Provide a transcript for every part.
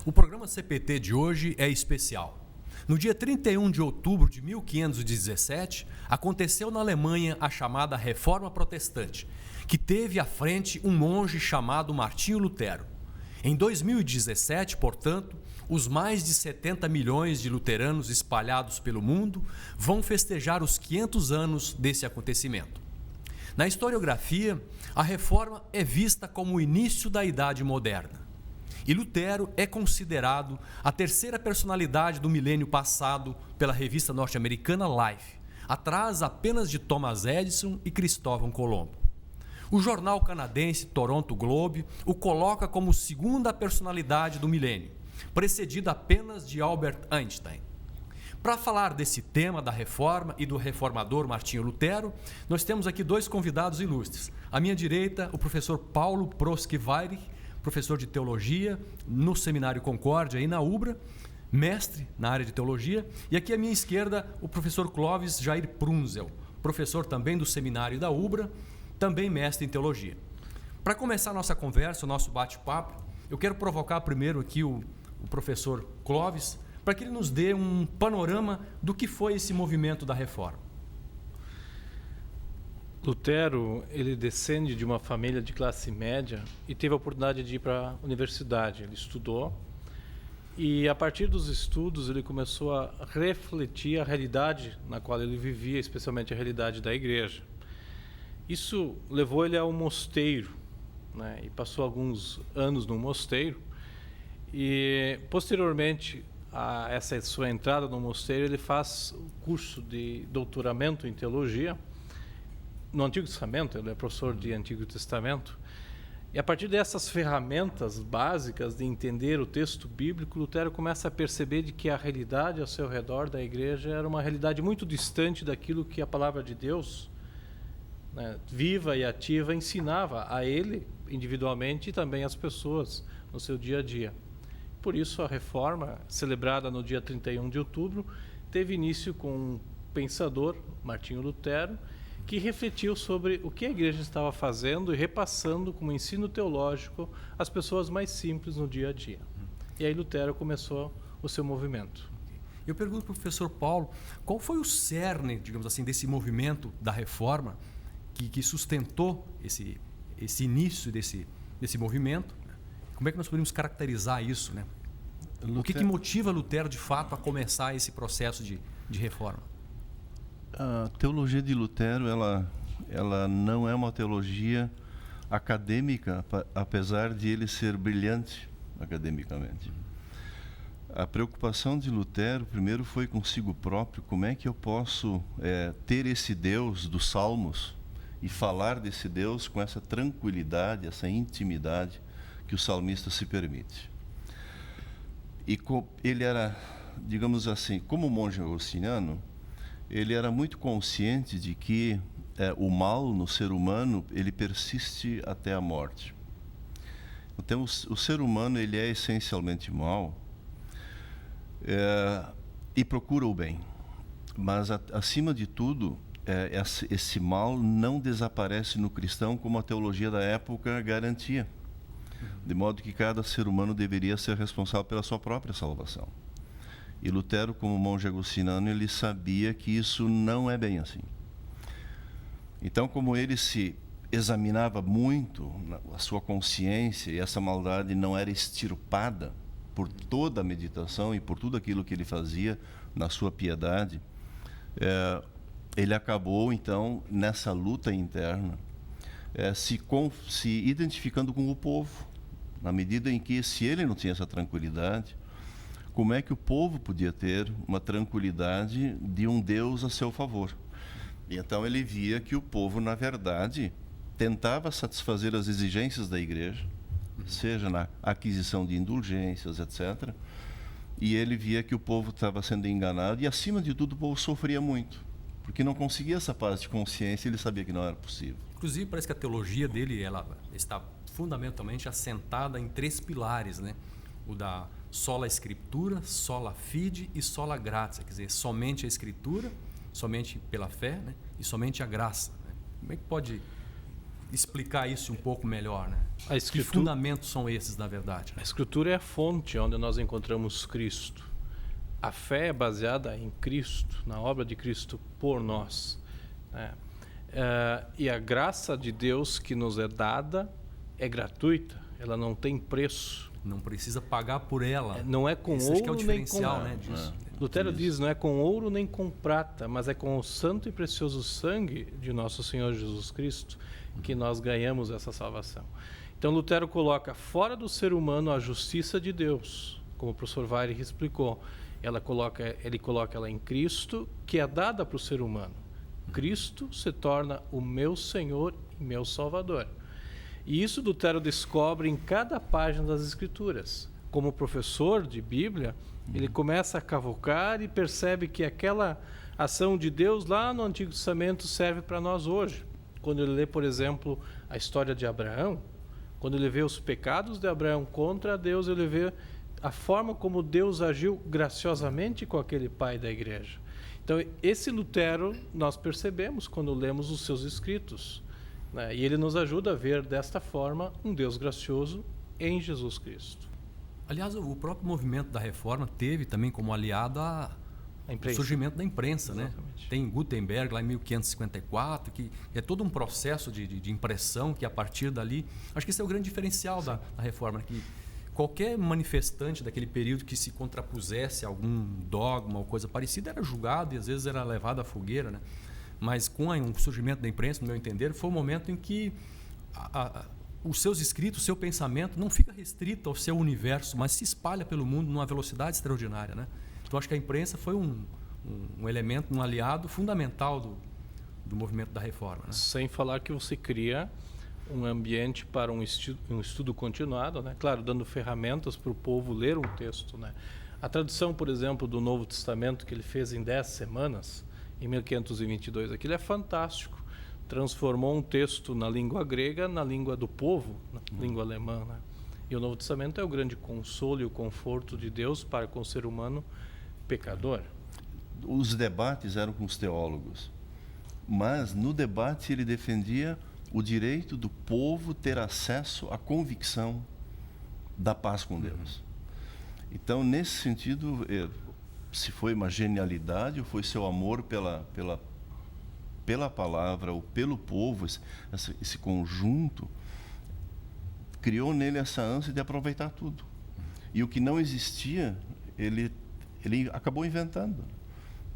O programa CPT de hoje é especial. No dia 31 de outubro de 1517, aconteceu na Alemanha a chamada Reforma Protestante, que teve à frente um monge chamado Martinho Lutero. Em 2017, portanto, os mais de 70 milhões de luteranos espalhados pelo mundo vão festejar os 500 anos desse acontecimento. Na historiografia, a Reforma é vista como o início da Idade Moderna. E Lutero é considerado a terceira personalidade do milênio passado pela revista norte-americana Life, atrás apenas de Thomas Edison e Cristóvão Colombo. O jornal canadense Toronto Globe o coloca como segunda personalidade do milênio, precedido apenas de Albert Einstein. Para falar desse tema da reforma e do reformador Martinho Lutero, nós temos aqui dois convidados ilustres. À minha direita, o professor Paulo Proski-Weyrich, professor de teologia no Seminário Concórdia e na UBRA, mestre na área de teologia, e aqui à minha esquerda o professor Clóvis Jair Prunzel, professor também do Seminário da UBRA, também mestre em teologia. Para começar a nossa conversa, o nosso bate-papo, eu quero provocar primeiro aqui o professor Clóvis, para que ele nos dê um panorama do que foi esse movimento da reforma. Lutero, ele descende de uma família de classe média e teve a oportunidade de ir para a universidade. Ele estudou e, a partir dos estudos, ele começou a refletir a realidade na qual ele vivia, especialmente a realidade da igreja. Isso levou ele a um mosteiro, né? E passou alguns anos no mosteiro e, posteriormente a essa sua entrada no mosteiro, ele faz o curso de doutoramento em teologia no Antigo Testamento. Ele é professor de Antigo Testamento. E a partir dessas ferramentas básicas de entender o texto bíblico, Lutero começa a perceber de que a realidade ao seu redor da igreja era uma realidade muito distante daquilo que a palavra de Deus, né, viva e ativa, ensinava a ele individualmente e também às pessoas no seu dia a dia. Por isso, a reforma, celebrada no dia 31 de outubro, teve início com um pensador, Martinho Lutero, que refletiu sobre o que a igreja estava fazendo e repassando como ensino teológico às pessoas mais simples no dia a dia. E aí Lutero começou o seu movimento. Eu pergunto para o professor Paulo, qual foi o cerne, digamos assim, desse movimento da reforma que sustentou esse início desse movimento? Como é que nós poderíamos caracterizar isso, né? O que motiva Lutero, de fato, a começar esse processo de reforma? A teologia de Lutero, ela não é uma teologia acadêmica, apesar de ele ser brilhante academicamente. A preocupação de Lutero, primeiro, foi consigo próprio. Como é que eu posso ter esse Deus dos Salmos e falar desse Deus com essa tranquilidade, essa intimidade que o salmista se permite? E ele era, digamos assim, como monge agostiniano, ele era muito consciente de que o mal no ser humano, ele persiste até a morte. Então, o ser humano, ele é essencialmente mau e procura o bem. Mas, acima de tudo, esse mal não desaparece no cristão como a teologia da época garantia. De modo que cada ser humano deveria ser responsável pela sua própria salvação. E Lutero, como monge agostiniano, ele sabia que isso não é bem assim. Então, como ele se examinava muito a sua consciência e essa maldade não era extirpada por toda a meditação e por tudo aquilo que ele fazia na sua piedade, ele acabou, então, nessa luta interna, se identificando com o povo, na medida em que, se ele não tinha essa tranquilidade, como é que o povo podia ter uma tranquilidade de um Deus a seu favor? E então ele via que o povo, na verdade, tentava satisfazer as exigências da igreja, seja na aquisição de indulgências, etc. E ele via que o povo estava sendo enganado e, acima de tudo, o povo sofria muito, porque não conseguia essa paz de consciência e ele sabia que não era possível. Inclusive, parece que a teologia dele ela está fundamentalmente assentada em 3 pilares, né? O da sola escritura, sola fide e sola gratia, quer dizer, somente a escritura, somente pela fé, né? E somente a graça, né? Como é que pode explicar isso um pouco melhor, né? A escritura, que fundamentos são esses, na verdade? A Escritura é a fonte onde nós encontramos Cristo. A fé é baseada em Cristo, na obra de Cristo por nós, né? E a graça de Deus que nos é dada é gratuita, ela não tem preço. Não precisa pagar por ela. Não é com ouro, que é o diferencial, nem com... né, disso. Lutero diz, não é com ouro nem com prata, mas é com o santo e precioso sangue de nosso Senhor Jesus Cristo que nós ganhamos essa salvação. Então Lutero coloca fora do ser humano a justiça de Deus, como o professor Weyrich explicou. Ele coloca ela em Cristo, que é dada para o ser humano. Cristo se torna o meu Senhor e meu Salvador. E isso Lutero descobre em cada página das Escrituras. Como professor de Bíblia, ele começa a cavucar e percebe que aquela ação de Deus lá no Antigo Testamento serve para nós hoje. Quando ele lê, por exemplo, a história de Abraão, quando ele vê os pecados de Abraão contra Deus, ele vê a forma como Deus agiu graciosamente com aquele pai da igreja. Então, esse Lutero nós percebemos quando lemos os seus escritos, né? E ele nos ajuda a ver desta forma um Deus gracioso em Jesus Cristo. Aliás, o próprio movimento da Reforma teve também como aliado o surgimento da imprensa, né? Tem Gutenberg lá em 1554, que é todo um processo de impressão que a partir dali... Acho que esse é o grande diferencial da Reforma, que qualquer manifestante daquele período que se contrapusesse a algum dogma ou coisa parecida era julgado e às vezes era levado à fogueira, né? Mas com o surgimento da imprensa, no meu entender, foi o momento em que os seus escritos, o seu pensamento não fica restrito ao seu universo, mas se espalha pelo mundo numa velocidade extraordinária, né? Então acho que a imprensa foi um elemento, um aliado fundamental do movimento da Reforma, né? Sem falar que você cria um ambiente para um estudo continuado, né? Claro, dando ferramentas para o povo ler um texto, né? A tradução, por exemplo, do Novo Testamento que ele fez em 10 semanas, em 1522, aquilo é fantástico. Transformou um texto na língua grega, na língua do povo, na língua alemã, né? E o Novo Testamento é o grande consolo e o conforto de Deus para com o ser humano pecador. Os debates eram com os teólogos, mas no debate ele defendia o direito do povo ter acesso à convicção da paz com Deus. Então, nesse sentido, se foi uma genialidade ou foi seu amor pela palavra ou pelo povo, esse conjunto, criou nele essa ânsia de aproveitar tudo. E o que não existia, ele acabou inventando.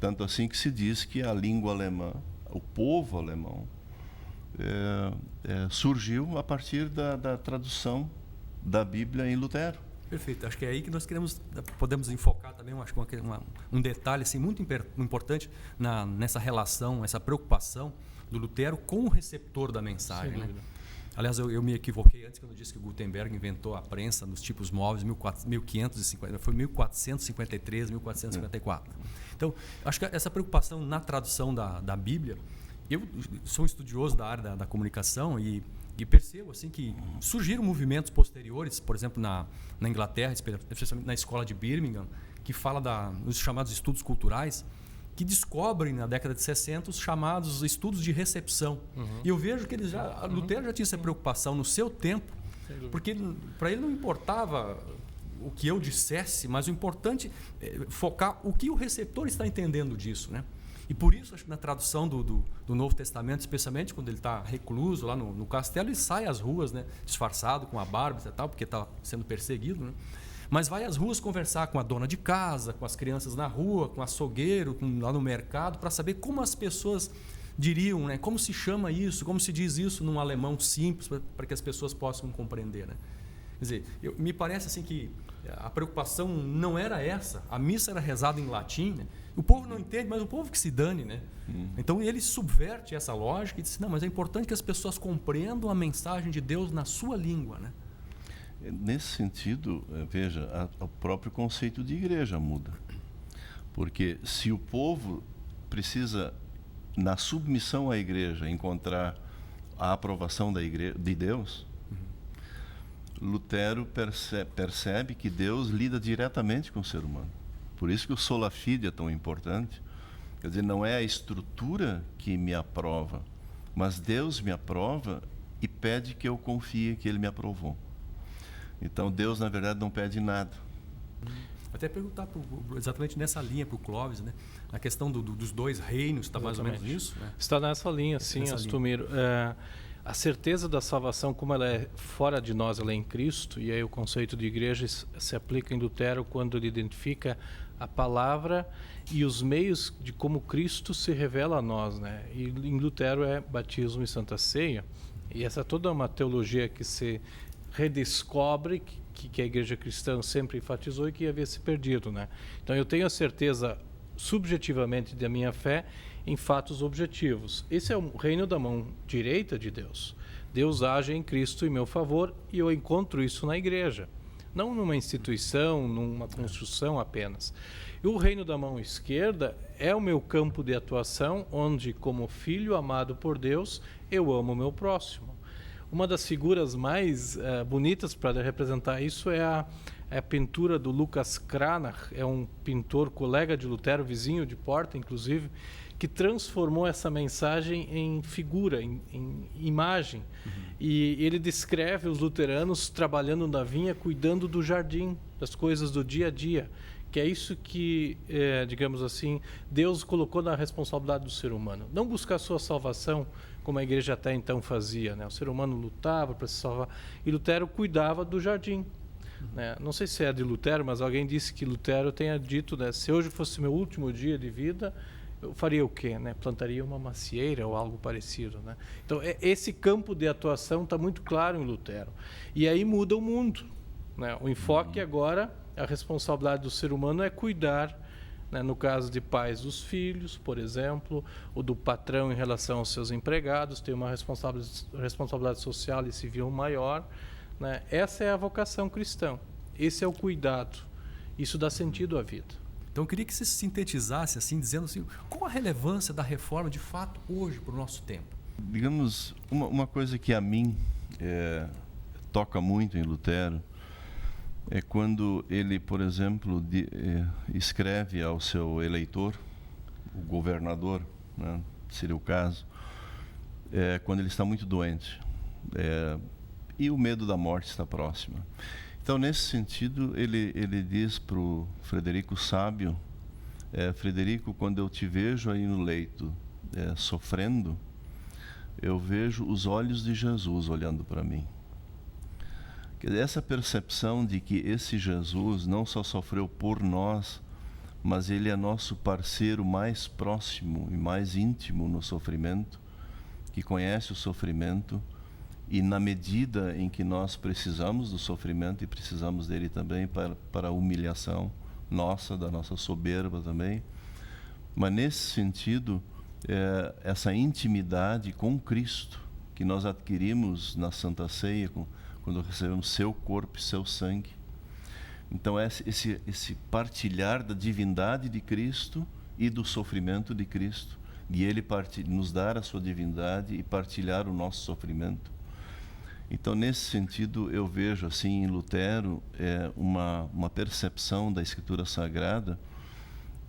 Tanto assim que se diz que a língua alemã, o povo alemão, surgiu a partir da tradução da Bíblia em Lutero. Perfeito. Acho que é aí que nós podemos enfocar também, acho que um detalhe assim, muito importante nessa relação, essa preocupação do Lutero com o receptor da mensagem, né? Aliás, eu me equivoquei antes quando eu disse que Gutenberg inventou a prensa nos tipos móveis em 1550, foi 1453, 1454. Então, acho que essa preocupação na tradução da Bíblia, eu sou um estudioso da área da comunicação e percebo assim que surgiram movimentos posteriores, por exemplo, na Inglaterra, especialmente na escola de Birmingham, que fala dos chamados estudos culturais, que descobrem na década de 60 os chamados estudos de recepção. E eu vejo que Lutero já tinha essa preocupação no seu tempo, porque para ele não importava o que eu dissesse, mas o importante é focar o que o receptor está entendendo disso, né? E por isso, acho que na tradução do Novo Testamento, especialmente quando ele está recluso lá no castelo, ele sai às ruas, né, disfarçado com a barba e tal, porque está sendo perseguido, né? Mas vai às ruas conversar com a dona de casa, com as crianças na rua, com o açougueiro, lá no mercado, para saber como as pessoas diriam, né, como se chama isso, como se diz isso num alemão simples, para que as pessoas possam compreender, né? Quer dizer, me parece assim que a preocupação não era essa. A missa era rezada em latim, né? O povo não entende, mas o povo que se dane, né? Então ele subverte essa lógica e diz: não, mas é importante que as pessoas compreendam a mensagem de Deus na sua língua, né? Nesse sentido, veja, o próprio conceito de igreja muda. Porque se o povo precisa, na submissão à igreja, encontrar a aprovação de Deus, Lutero percebe que Deus lida diretamente com o ser humano. Por isso que o sola fide é tão importante. Quer dizer, não é a estrutura que me aprova, mas Deus me aprova e pede que eu confie que ele me aprovou. Então Deus, na verdade, não pede nada. Até perguntar exatamente nessa linha para o Clóvis, né? A questão dos dois reinos, está mais ou menos nisso? Né? Está nessa linha, sim, Astumiro. A certeza da salvação, como ela é fora de nós, ela é em Cristo, e aí o conceito de igreja se aplica em Lutero quando ele identifica a palavra e os meios de como Cristo se revela a nós, né? E em Lutero é batismo e Santa Ceia, e essa é toda uma teologia que se redescobre, que a igreja cristã sempre enfatizou e que havia se perdido, né? Então eu tenho a certeza subjetivamente da minha fé em fatos objetivos. Esse é o reino da mão direita de Deus. Deus age em Cristo em meu favor e eu encontro isso na igreja, não numa instituição, numa construção apenas. E o reino da mão esquerda é o meu campo de atuação, onde, como filho amado por Deus, eu amo o meu próximo. Uma das figuras mais bonitas para representar isso é a pintura do Lucas Cranach, é um pintor colega de Lutero, vizinho de porta, inclusive, que transformou essa mensagem em figura, em imagem. Uhum. E ele descreve os luteranos trabalhando na vinha, cuidando do jardim, das coisas do dia a dia, que é isso que, digamos assim, Deus colocou na responsabilidade do ser humano. Não buscar sua salvação, como a igreja até então fazia, né? O ser humano lutava para se salvar, e Lutero cuidava do jardim. Né? Não sei se é de Lutero, mas alguém disse que Lutero tenha dito, né, se hoje fosse meu último dia de vida, eu faria o quê? Né? Plantaria uma macieira ou algo parecido. Né? Então, esse campo de atuação está muito claro em Lutero. E aí muda o mundo. Né? O enfoque agora, a responsabilidade do ser humano é cuidar, né, no caso de pais dos filhos, por exemplo, ou do patrão em relação aos seus empregados, tem uma responsabilidade social e civil maior. Né? Essa é a vocação cristã, esse é o cuidado, isso dá sentido à vida. Então eu queria que você sintetizasse, assim, dizendo assim, qual a relevância da reforma de fato hoje para o nosso tempo? Digamos, uma coisa que a mim toca muito em Lutero é quando ele, por exemplo, escreve ao seu eleitor, o governador, né, seria o caso, quando ele está muito doente e o medo da morte está próximo. Então, nesse sentido, ele diz para o Frederico Sábio, Frederico, quando eu te vejo aí no leito sofrendo, eu vejo os olhos de Jesus olhando para mim. Essa percepção de que esse Jesus não só sofreu por nós, mas ele é nosso parceiro mais próximo e mais íntimo no sofrimento, que conhece o sofrimento, e na medida em que nós precisamos do sofrimento e precisamos dele também para a humilhação nossa, da nossa soberba também, mas nesse sentido, essa intimidade com Cristo que nós adquirimos na Santa Ceia, quando recebemos seu corpo e seu sangue. Então, esse partilhar da divindade de Cristo e do sofrimento de Cristo, e ele nos dar a sua divindade e partilhar o nosso sofrimento. Então, nesse sentido, eu vejo assim em Lutero uma percepção da Escritura Sagrada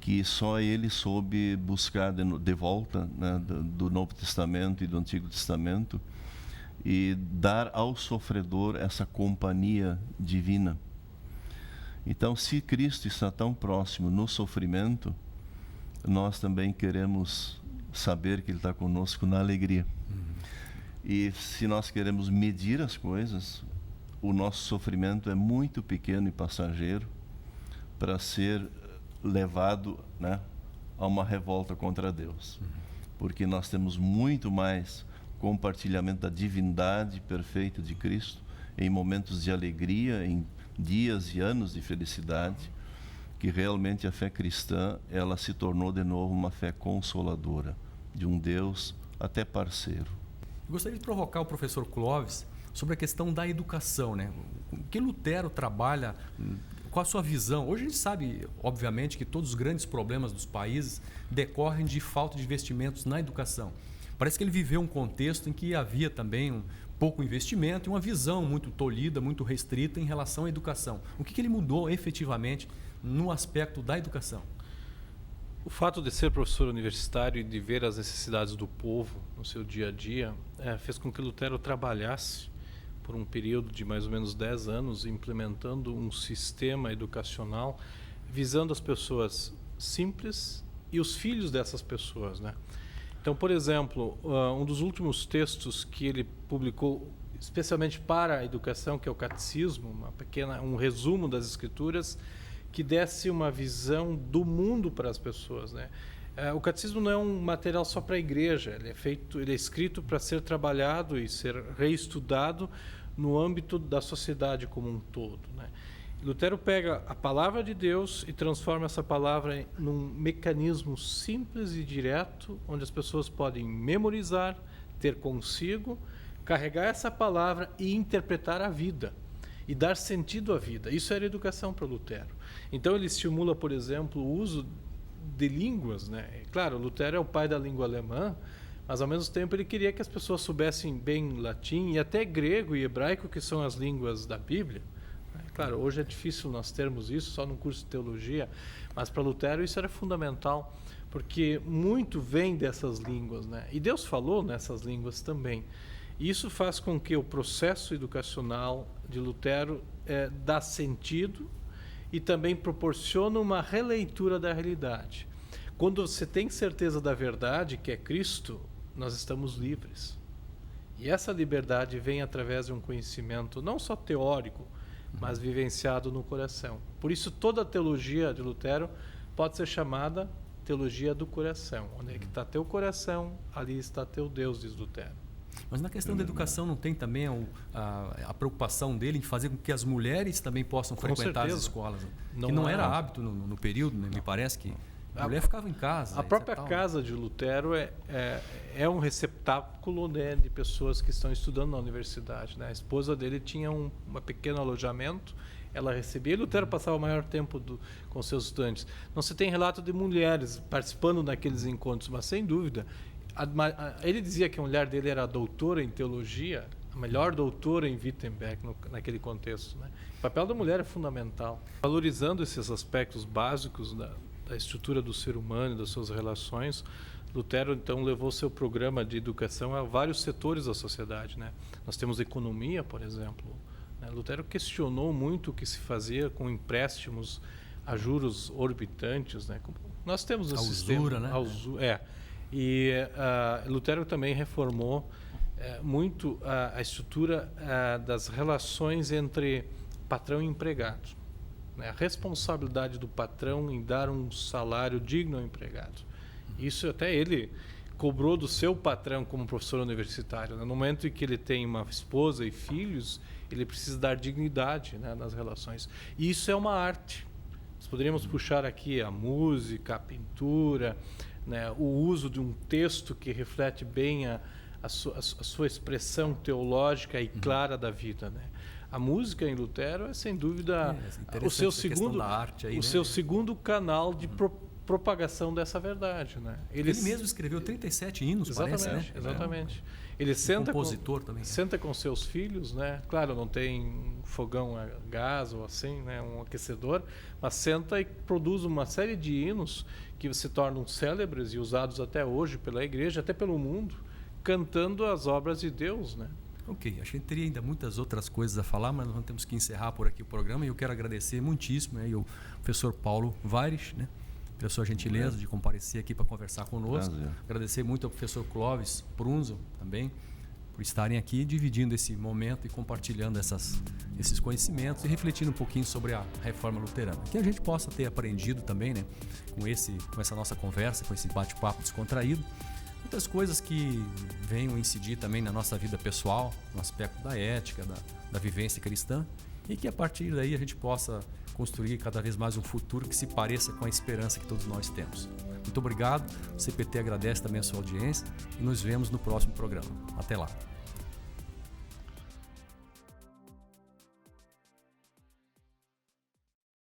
que só ele soube buscar de volta, né, do Novo Testamento e do Antigo Testamento, e dar ao sofredor essa companhia divina. Então, se Cristo está tão próximo no sofrimento, nós também queremos saber que Ele está conosco na alegria. E se nós queremos medir as coisas, o nosso sofrimento é muito pequeno e passageiro para ser levado, né, a uma revolta contra Deus. Porque nós temos muito mais compartilhamento da divindade perfeita de Cristo em momentos de alegria, em dias e anos de felicidade, que realmente a fé cristã, ela se tornou de novo uma fé consoladora, de um Deus até parceiro. Eu gostaria de provocar o professor Clóvis sobre a questão da educação, né? O que Lutero trabalha, qual a sua visão? Hoje a gente sabe, obviamente, que todos os grandes problemas dos países decorrem de falta de investimentos na educação. Parece que ele viveu um contexto em que havia também um pouco investimento e uma visão muito tolhida, muito restrita em relação à educação. O que ele mudou efetivamente no aspecto da educação? O fato de ser professor universitário e de ver as necessidades do povo no seu dia a dia fez com que Lutero trabalhasse por um período de mais ou menos 10 anos implementando um sistema educacional visando as pessoas simples e os filhos dessas pessoas, né? Então, por exemplo, um dos últimos textos que ele publicou especialmente para a educação, que é o Catecismo, um resumo das Escrituras, que desse uma visão do mundo para as pessoas, né? O Catecismo não é um material só para a igreja, ele é escrito para ser trabalhado e ser reestudado no âmbito da sociedade como um todo, né? Lutero pega a palavra de Deus e transforma essa palavra num mecanismo simples e direto, onde as pessoas podem memorizar, ter consigo, carregar essa palavra e interpretar a vida e dar sentido à vida. Isso era educação para Lutero. Então ele estimula, por exemplo, o uso de línguas, né? Claro, Lutero é o pai da língua alemã, mas ao mesmo tempo ele queria que as pessoas soubessem bem latim e até grego e hebraico, que são as línguas da Bíblia. Claro, hoje é difícil nós termos isso só no curso de teologia, mas para Lutero isso era fundamental, porque muito vem dessas línguas, né? E Deus falou nessas línguas também. E isso faz com que o processo educacional de Lutero dá sentido e também proporciona uma releitura da realidade. Quando você tem certeza da verdade, que é Cristo, nós estamos livres. E essa liberdade vem através de um conhecimento não só teórico, mas vivenciado no coração. Por isso, toda a teologia de Lutero pode ser chamada teologia do coração. Onde é que está teu coração, ali está teu Deus, diz Lutero. Mas na questão da educação não tem também a preocupação dele em fazer com que as mulheres também possam frequentar as escolas? Que não era hábito no período, né? Me parece que a mulher ficava em casa. A própria casa de Lutero é um receptáculo, né, de pessoas que estão estudando na universidade, né? A esposa dele tinha um pequeno alojamento, ela recebia, e Lutero passava o maior tempo com seus estudantes. Não se tem relato de mulheres participando daqueles encontros, mas sem dúvida. Ele dizia que a mulher dele era doutora em teologia, a melhor doutora em Wittenberg naquele contexto, né? O papel da mulher é fundamental. Valorizando esses aspectos básicos da estrutura do ser humano e das suas relações, Lutero então levou seu programa de educação a vários setores da sociedade, né? Nós temos economia, por exemplo, né? Lutero questionou muito o que se fazia com empréstimos a juros orbitantes, né? Nós temos um sistema, usura, né? E Lutero também reformou muito a estrutura das relações entre patrão e empregado, né? A responsabilidade do patrão em dar um salário digno ao empregado. Isso até ele cobrou do seu patrão como professor universitário, né? No momento em que ele tem uma esposa e filhos, ele precisa dar dignidade, né, nas relações. E isso é uma arte. Nós poderíamos puxar aqui a música, a pintura, né, o uso de um texto que reflete bem a sua expressão teológica e clara da vida, né? A música em Lutero é, sem dúvida, o seu segundo canal de propagação dessa verdade, né? Ele mesmo escreveu 37 hinos, exatamente, parece, né? Exatamente. Ele senta compositor também, né? Senta com seus filhos, né? Claro, não tem fogão a gás ou assim, né? Um aquecedor, mas senta e produz uma série de hinos que se tornam célebres e usados até hoje pela igreja, até pelo mundo, cantando as obras de Deus, né? Ok, acho que teria ainda muitas outras coisas a falar, mas nós temos que encerrar por aqui o programa, e eu quero agradecer muitíssimo, né, o professor Paulo Vares, né, pela sua gentileza de comparecer aqui para conversar conosco. Prazer. Agradecer muito ao professor Clóvis Prunzo também, por estarem aqui dividindo esse momento e compartilhando esses conhecimentos e refletindo um pouquinho sobre a reforma luterana. Que a gente possa ter aprendido também, né, com essa nossa conversa, com esse bate-papo descontraído, muitas coisas que venham incidir também na nossa vida pessoal, no aspecto da ética, da vivência cristã, e que a partir daí a gente possa construir cada vez mais um futuro que se pareça com a esperança que todos nós temos. Muito obrigado, o CPT agradece também a sua audiência e nos vemos no próximo programa. Até lá.